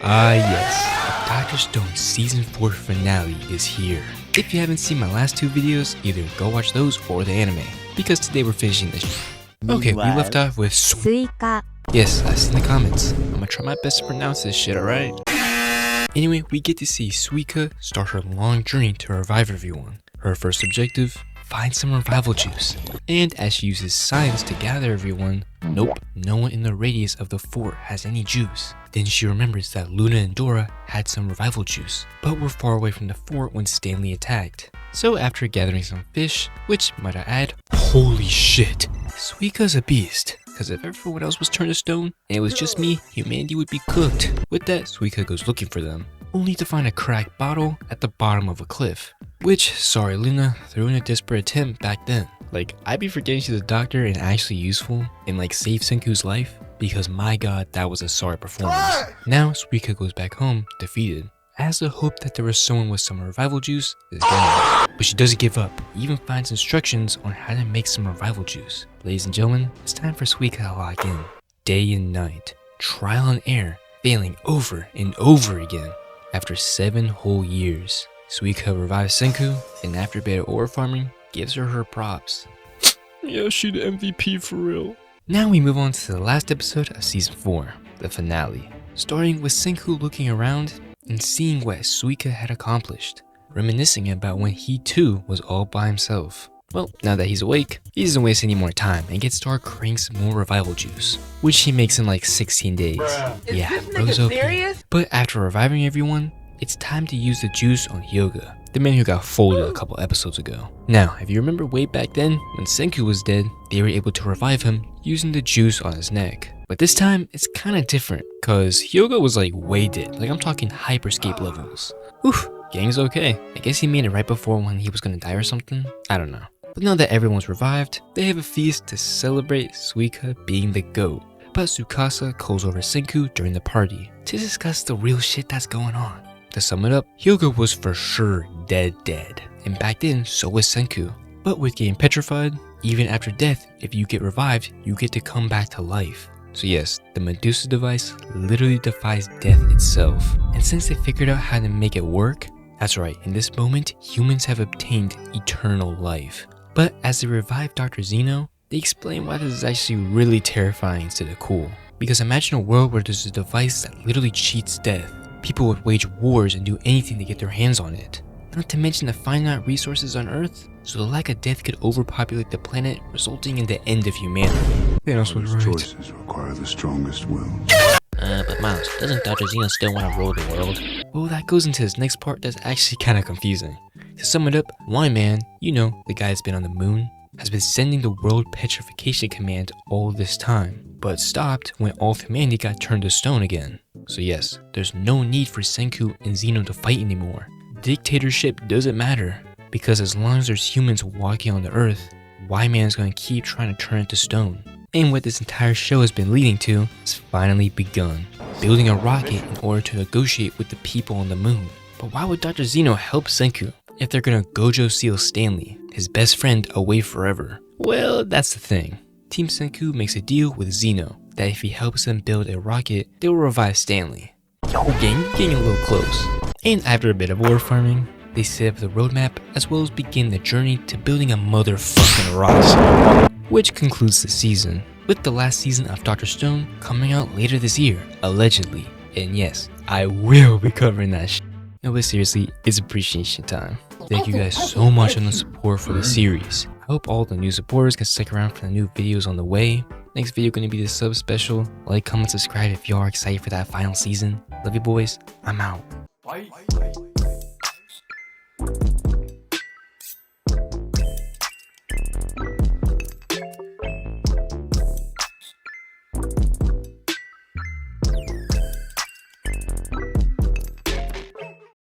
Ah yes, the Dr. Stone Season 4 finale is here. If you haven't seen my last two videos, either go watch those or the anime, because today we're finishing this. Okay, we left off with Suika. Yes, I seen the comments. I'm gonna try my best to pronounce this shit, alright? Anyway, we get to see Suika start her long journey to revive everyone. Her first objective, find some revival juice. And as she uses science to gather everyone, nope, no one in the radius of the fort has any juice. Then she remembers that Luna and Dora had some revival juice, but were far away from the fort when Stanley attacked. So after gathering some fish, which might I add, holy shit, Suika's a beast. Cause if everyone else was turned to stone, and it was just me, humanity would be cooked. With that, Suika goes looking for them, only to find a cracked bottle at the bottom of a cliff. Which, sorry Luna, threw in a desperate attempt back then. Like, I'd be forgetting she's a doctor and actually useful, and like save Senku's life, because my god, that was a sorry performance. Now, Suika goes back home, defeated. Has the hope that there was someone with some revival juice is gone. But she doesn't give up, even finds instructions on how to make some revival juice. Ladies and gentlemen, it's time for Suika to lock in. Day and night, trial and error, failing over and over again. After 7 whole years, Suika revives Senku, and after better ore farming, gives her props. Yeah, she the MVP for real. Now we move on to the last episode of Season 4, the finale. Starting with Senku looking around and seeing what Suika had accomplished, reminiscing about when he too was all by himself. Well, now that he's awake, he doesn't waste any more time and gets started creating some more revival juice, which he makes in like 16 days. Yeah, bro's okay. But after reviving everyone, it's time to use the juice on Hyoga, the man who got folded a couple episodes ago. Now, if you remember way back then, when Senku was dead, they were able to revive him using the juice on his neck. But this time, it's kinda different, cause Hyoga was like way dead, like I'm talking hyperscape levels. Oof, gang's okay. I guess he made it right before when he was gonna die or something? I don't know. But now that everyone's revived, they have a feast to celebrate Suika being the GOAT. But Tsukasa calls over Senku during the party to discuss the real shit that's going on. To sum it up, Hyoga was for sure dead. And back then, so was Senku. But with getting petrified, even after death, if you get revived, you get to come back to life. So yes, the Medusa device literally defies death itself. And since they figured out how to make it work, that's right, in this moment, humans have obtained eternal life. But as they revive Dr. Zeno, they explain why this is actually really terrifying instead of cool. Because imagine a world where there's a device that literally cheats death. People would wage wars and do anything to get their hands on it. Not to mention the finite resources on Earth, so the lack of death could overpopulate the planet, resulting in the end of humanity. Thanos was right. Choices require the strongest will. But Miles, doesn't Dr. Zeno still want to rule the world? Well, that goes into his next part that's actually kind of confusing. To sum it up, one man, you know, the guy that's been on the moon, has been sending the world petrification command all this time, but stopped when all of humanity got turned to stone again. So yes, there's no need for Senku and Zeno to fight anymore. Dictatorship doesn't matter, because as long as there's humans walking on the earth, Y-Man's gonna keep trying to turn it to stone. And what this entire show has been leading to has finally begun. Building a rocket in order to negotiate with the people on the moon. But why would Dr. Zeno help Senku if they're gonna Gojo seal Stanley, his best friend, away forever? Well, that's the thing. Team Senku makes a deal with Zeno that if he helps them build a rocket, they will revive Stanley. Yo gang, getting a little close. And after a bit of ore farming, they set up the roadmap as well as begin the journey to building a motherfucking rocket. Which concludes the season, with the last season of Dr. Stone coming out later this year, allegedly. And yes, I will be covering that shit. No, but seriously, it's appreciation time. Thank you guys so much on the support for the series. I hope all the new supporters can stick around for the new videos on the way. Next video gonna be the sub special. Like, comment, subscribe if you are excited for that final season. Love you boys, I'm out. Bye.